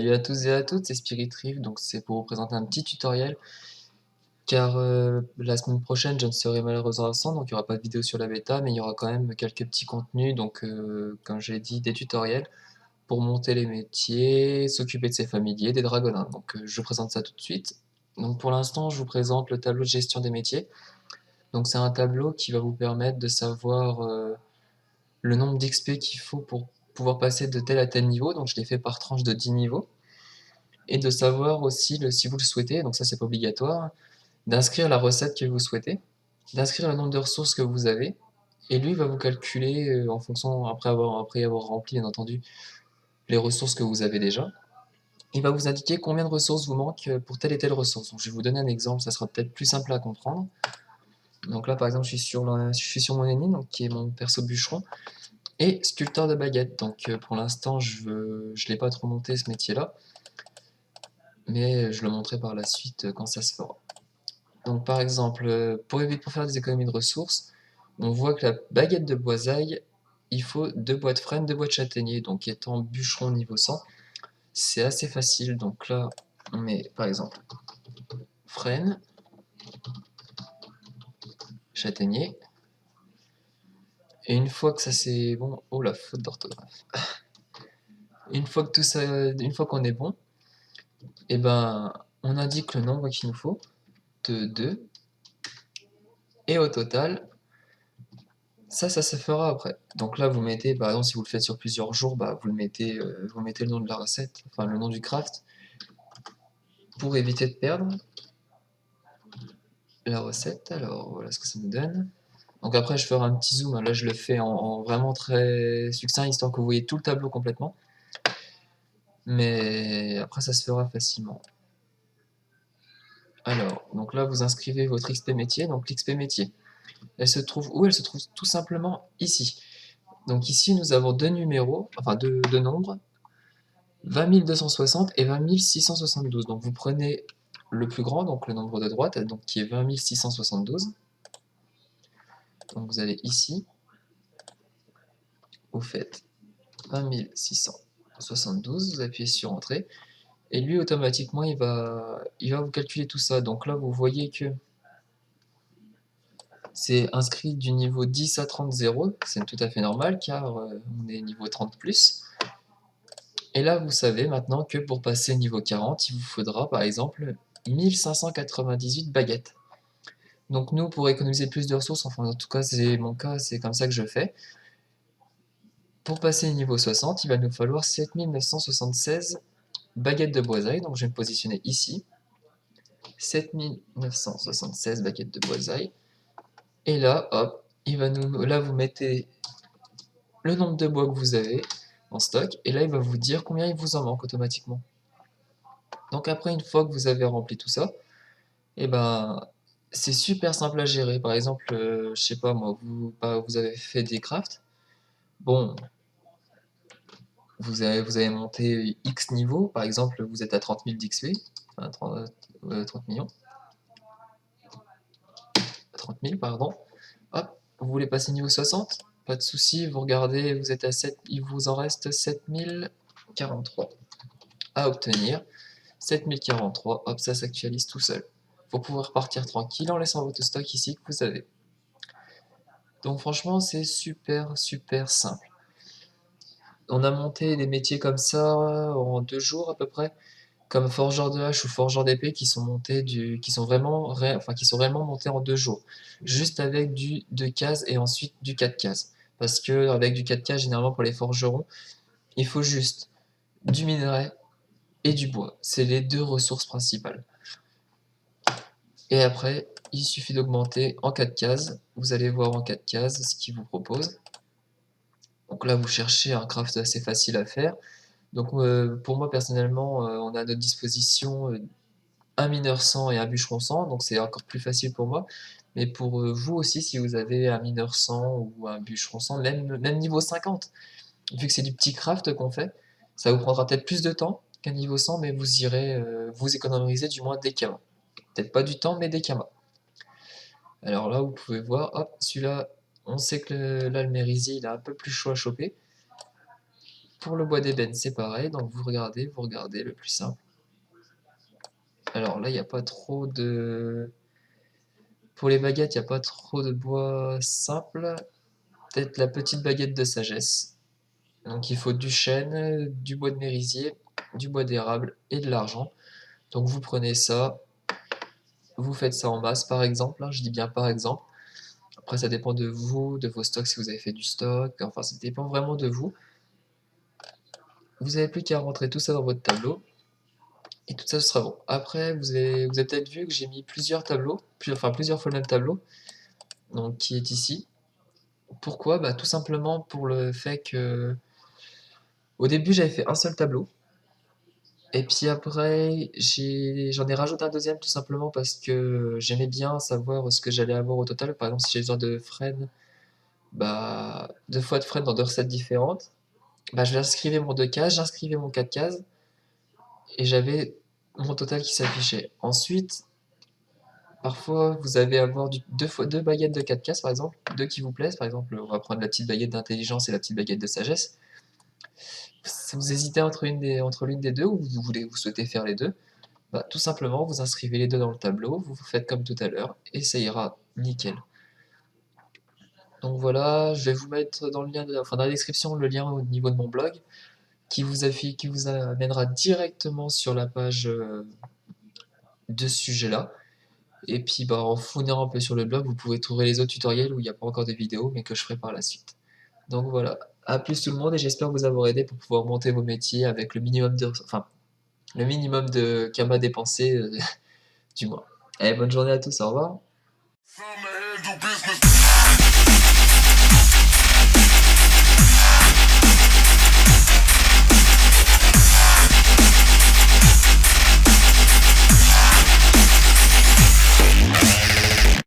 Salut à tous et à toutes, c'est Spiritriv, donc c'est pour vous présenter un petit tutoriel, car la semaine prochaine je ne serai malheureusement absent, donc il n'y aura pas de vidéo sur la bêta, mais il y aura quand même quelques petits contenus, donc comme j'ai dit, des tutoriels pour monter les métiers, s'occuper de ses familiers, des dragonnins. Donc je présente ça tout de suite. Donc pour l'instant je vous présente le tableau de gestion des métiers. Donc c'est un tableau qui va vous permettre de savoir le nombre d'XP qu'il faut pour pouvoir passer de tel à tel niveau, donc je l'ai fait par tranche de 10 niveaux. Et de savoir aussi, si vous le souhaitez, donc ça c'est pas obligatoire, d'inscrire la recette que vous souhaitez, d'inscrire le nombre de ressources que vous avez, et lui va vous calculer en fonction, après avoir rempli bien entendu les ressources que vous avez déjà, il va vous indiquer combien de ressources vous manque pour telle et telle ressource. Donc je vais vous donner un exemple, ça sera peut-être plus simple à comprendre. Donc là par exemple je suis sur mon ennemi, donc qui est mon perso bûcheron, et sculpteur de baguette. Donc pour l'instant je l'ai pas trop monté ce métier là, mais je le montrerai par la suite quand ça se fera. Donc par exemple, pour faire des économies de ressources, on voit que la baguette de boisaille, il faut 2 bois de frêne, 2 bois de châtaignier. Donc étant bûcheron niveau 100, c'est assez facile. Donc là, on met par exemple frêne, châtaignier. Et une fois que ça c'est bon, oh la faute d'orthographe. Une fois qu'on est bon, et ben on indique le nombre qu'il nous faut de 2. Et au total, ça se fera après. Donc là, vous mettez, par exemple, si vous le faites sur plusieurs jours, bah, vous mettez le nom de la recette, enfin le nom du craft, pour éviter de perdre la recette. Alors voilà ce que ça nous donne. Donc après, je ferai un petit zoom. Là, je le fais en vraiment très succinct, histoire que vous voyez tout le tableau complètement. Mais après, ça se fera facilement. Alors, donc là, vous inscrivez votre XP métier. Donc l'XP métier, elle se trouve où? Elle se trouve tout simplement ici. Donc ici, nous avons deux numéros, enfin deux nombres, 20 260 et 20 672. Donc vous prenez le plus grand, donc le nombre de droite, donc qui est 20 672. Donc vous allez ici, vous faites 20 672, vous appuyez sur Entrée, et lui automatiquement il va vous calculer tout ça. Donc là vous voyez que c'est inscrit du niveau 10 à 30 0, c'est tout à fait normal car on est niveau 30 plus. Et là vous savez maintenant que pour passer niveau 40, il vous faudra par exemple 1598 baguettes. Donc nous, pour économiser plus de ressources, enfin en tout cas c'est mon cas, c'est comme ça que je fais. Pour passer niveau 60, il va nous falloir 7976 baguettes de boisaille, donc je vais me positionner ici. 7976 baguettes de boisaille. Et là, hop, là vous mettez le nombre de bois que vous avez en stock, et là il va vous dire combien il vous en manque automatiquement. Donc après, une fois que vous avez rempli tout ça, et ben c'est super simple à gérer. Par exemple, je sais pas moi, vous avez fait des crafts. Bon, vous avez monté X niveau, par exemple, vous êtes à 30 000 d'XP, enfin 30 millions, 30 000, pardon. Hop, vous voulez passer niveau 60, pas de souci, vous regardez, vous êtes à 7, il vous en reste 7043 à obtenir. 7043, hop, ça s'actualise tout seul. Pour pouvoir partir tranquille en laissant votre stock ici que vous avez. Donc franchement, c'est super simple. On a monté des métiers comme ça en 2 jours à peu près, comme forgeur de hache ou forgeur d'épée qui sont qui sont qui sont réellement montés en 2 jours, juste avec du 2 cases et ensuite du 4 cases. Parce que avec du 4 cases, généralement pour les forgerons, il faut juste du minerai et du bois. C'est les 2 ressources principales. Et après, il suffit d'augmenter en 4 cases. Vous allez voir en 4 cases ce qu'il vous propose. Donc là, vous cherchez un craft assez facile à faire. Donc pour moi personnellement, on a à notre disposition un mineur 100 et un bûcheron 100, donc c'est encore plus facile pour moi. Mais pour vous aussi, si vous avez un mineur 100 ou un bûcheron 100, même niveau 50, vu que c'est du petit craft qu'on fait, ça vous prendra peut-être plus de temps qu'un niveau 100, mais vous irez vous économiser du moins des kamas. Peut-être pas du temps, mais des kamas. Alors là, vous pouvez voir, hop, celui-là, on sait que là, le mérisier, il est un peu plus chaud à choper. Pour le bois d'ébène, c'est pareil, donc vous regardez le plus simple. Alors là, il n'y a pas trop de... Pour les baguettes, il n'y a pas trop de bois simple. Peut-être la petite baguette de sagesse. Donc il faut du chêne, du bois de merisier, du bois d'érable et de l'argent. Donc vous prenez ça, vous faites ça en masse par exemple, hein, je dis bien par exemple. Après ça dépend de vous, de vos stocks, si vous avez fait du stock, enfin ça dépend vraiment de vous. Vous n'avez plus qu'à rentrer tout ça dans votre tableau et tout ça ce sera bon. Après vous avez peut-être vu que j'ai mis plusieurs tableaux, enfin plusieurs fois le même tableau, donc qui est ici. Pourquoi? Bah tout simplement pour le fait que au début j'avais fait un seul tableau. Et puis après, j'en ai rajouté un deuxième tout simplement parce que j'aimais bien savoir ce que j'allais avoir au total. Par exemple, si j'ai besoin de freine, bah, deux fois de freine dans deux recettes différentes, bah, je inscrivais mon 2 cases, j'inscrivais mon 4 cases et j'avais mon total qui s'affichait. Ensuite, parfois, vous allez avoir deux fois deux baguettes de 4 cases, par exemple, deux qui vous plaisent. Par exemple, on va prendre la petite baguette d'intelligence et la petite baguette de sagesse. Vous hésitez entre l'une des deux ou vous souhaitez faire les deux. Bah, tout simplement, vous inscrivez les deux dans le tableau, vous faites comme tout à l'heure, et ça ira nickel. Donc voilà, je vais vous mettre dans le lien enfin, dans la description le lien au niveau de mon blog qui vous amènera directement sur la page de ce sujet-là. Et puis bah, en fouillant un peu sur le blog, vous pouvez trouver les autres tutoriels où il n'y a pas encore de vidéos, mais que je ferai par la suite. Donc voilà, à plus tout le monde et j'espère vous avoir aidé pour pouvoir monter vos métiers avec le minimum de Kama dépensé du mois. Allez, bonne journée à tous, au revoir.